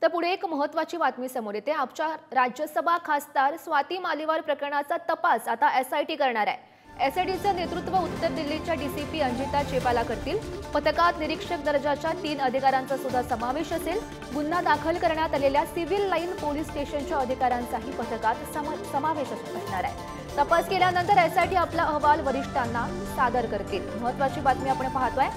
तर पुढे एक महत्त्वाची बातमी समोर येते। आमच्या राज्यसभा खासदार स्वाती मालीवाल प्रकरणाचा तपास आता एसआयटी करणार आहे। एसआयटीचे नेतृत्व उत्तर दिल्लीच्या डीसीपी अंजिता चेपाला करतील। पथकात निरीक्षक दर्जाच्या 3 अधिकाऱ्यांचा सुद्धा समावेश असेल। गुन्हा दाखल करण्यात आलेल्या सिव्हिल लाईन पोलीस स्टेशनच्या अधिकाऱ्यांचाही पथकात समावेश असणार आहे। तपास केल्यानंतर एसआयटी आपला अहवाल वरिष्ठांना सादर करतील। महत्त्वाची बातमी आपण पाहतोय।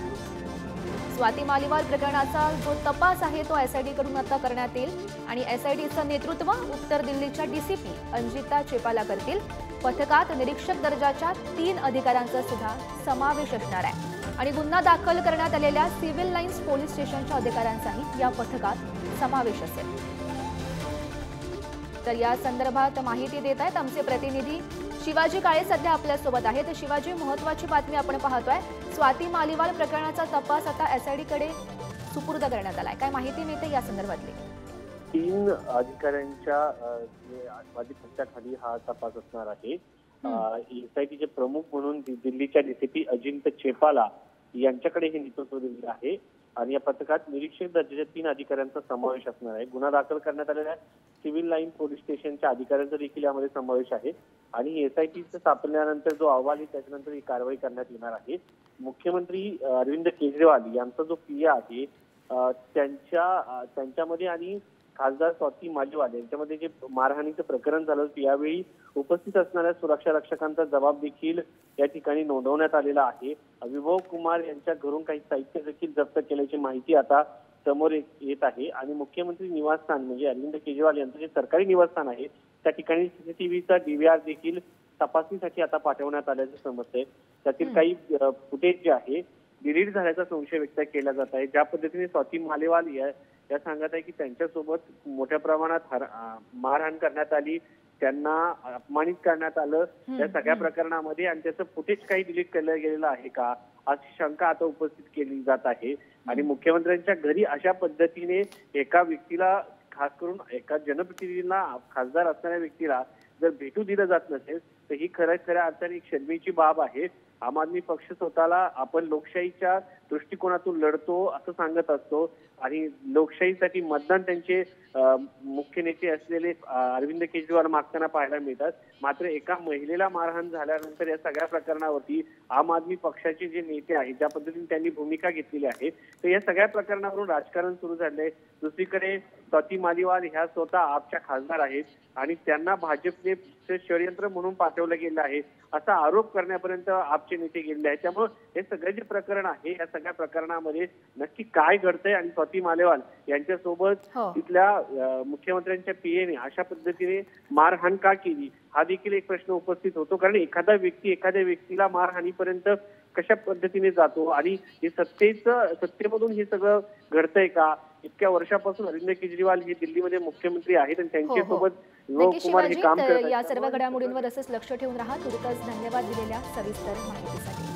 स्वाती मालीवाल प्रकरणाचा जो तपास आहे तो एसआयटी कडून आता करण्यात येईल आणि एसआयटीचं नेतृत्व उत्तर दिल्लीच्या डीसीपी अंजिता चेपाला करतील। पथकात निरीक्षक दर्जाच्या 3 अधिकाऱ्यांचा सुद्धा समावेश असणार आहे आणि गुन्हा दाखल करण्यात आलेल्या सिव्हिल लाईन्स पोलीस स्टेशनच्या अधिकाऱ्यांचाही या पथकात समावेश असेल। तर या संदर्भात माहिती देत आहेत आमचे प्रतिनिधी शिवाजी काळे सध्या आपल्या सोबत आहेत। शिवाजी, महत्त्वाची बातमी आपण पाहतोय। स्वाती मालीवाल प्रकरणाचा तपास आता एसआयटी कडे सुपूर्द करण्यात आलाय। काय माहिती मिळते या संदर्भातली? 3 अधिकाऱ्यांच्या अधिपत्याखाली हा तपास असणार आहे। एसआयटीचे प्रमुख म्हणून दिल्लीच्या डीसीपी अजिंक्य चेपाला यांच्याकडे हे नेतृत्व दिलेलं आहे आणि या पथकात निरीक्षक दर्जाच्या 3 अधिकाऱ्यांचा समावेश असणार आहे। गुन्हा दाखल करण्यात आलेल्या सिव्हिल लाईन पोलीस स्टेशनच्या अधिकाऱ्यांचा देखील यामध्ये समावेश आहे आणि एसआयटीचं सापडल्यानंतर जो अहवाल आहे त्याच्यानंतर ही कारवाई करण्यात येणार आहे। मुख्यमंत्री अरविंद केजरीवाल यांचा जो पीए आहे त्यांच्यामध्ये आणि खासदार स्वाती मालीवाल यांच्यामध्ये जे मारहाणीचं प्रकरण झालं यावेळी उपस्थित असणाऱ्या सुरक्षा रक्षकांचा जबाब देखील या ठिकाणी नोंदवण्यात आलेला आहे। विभव कुमार यांच्या घरून काही साहित्य देखील जप्त केल्याची माहिती आता समोर येत आहे आणि मुख्यमंत्री निवासस्थान म्हणजे अरविंद केजरीवाल यांचं जे सरकारी निवासस्थान आहे त्या ठिकाणी सीसीटीव्हीचा डीव्हीआर देखील तपासणीसाठी आता पाठवण्यात आल्याचं समजतंय। त्यातील काही फुटेज जे आहे डिलीट झाल्याचा संशय व्यक्त केला जात आहे। ज्या पद्धतीने स्वाती मालीवाल या सांगत आहे की त्यांच्यासोबत मोठ्या प्रमाणात मारहाण करण्यात आली, त्यांना अपमानित करण्यात आलं या सगळ्या प्रकरणामध्ये आणि त्याचं फुटेज काही डिलीट केलं गेलेलं आहे का अशी शंका आता उपस्थित केली जात आहे। आणि मुख्यमंत्र्यांच्या घरी अशा पद्धतीने एका व्यक्तीला, खास करून एका जनप्रतिनिधीला, खासदार असणाऱ्या व्यक्तीला जर भेटू दिलं जात नसेल तर ही खऱ्या अर्थाने एक शर्मेची बाब आहे। आम आदमी पक्ष स्वतःला आपण लोकशाहीच्या दृष्टिकोनातून लढतो असं सांगत असतो आणि लोकशाहीसाठी मतदान त्यांचे मुख्य नेते असलेले अरविंद केजरीवाल मागताना पाहायला मिळतात। मात्र एका महिलेला मारहाण झाल्यानंतर या सगळ्या प्रकरणावरती आम आदमी पक्षाचे जे नेते आहेत ज्या पद्धतीने त्यांनी भूमिका घेतलेली आहे तर या सगळ्या प्रकरणावरून राजकारण सुरू झालंय। दुसरीकडे स्वाती मालीवाल ह्या स्वतः आपच्या खासदार आहेत आणि त्यांना भाजपने षडयंत्र म्हणून पाठवलं गेलं आहे असा आरोप करण्यापर्यंत आपचे नेते गेलेले आहेत। त्यामुळे हे सगळे जे प्रकरण आहे या सगळ्या प्रकरणामध्ये नक्की काय घडतंय आणि स्वाती मालीवाल यांच्यासोबत तिथल्या मुख्यमंत्र्यांच्या पीएने अशा पद्धतीने मारहाण का केली हा देखील एक प्रश्न उपस्थित होतो। कारण एखाद्या व्यक्तीला मारहाणीपर्यंत कशा पद्धतीने जातो आणि हे सत्तेमधून हे सगळं घडतंय का? इतक्या वर्षापासून अरविंद केजरीवाल हे दिल्लीमध्ये मुख्यमंत्री आहेत आणि त्यांच्यासोबत विभव कुमार हे काम करतात। या सर्व घडामोडींवर असंच लक्ष ठेवून राहा। तुर्तास धन्यवाद दिलेल्या सविस्तर माहितीसाठी।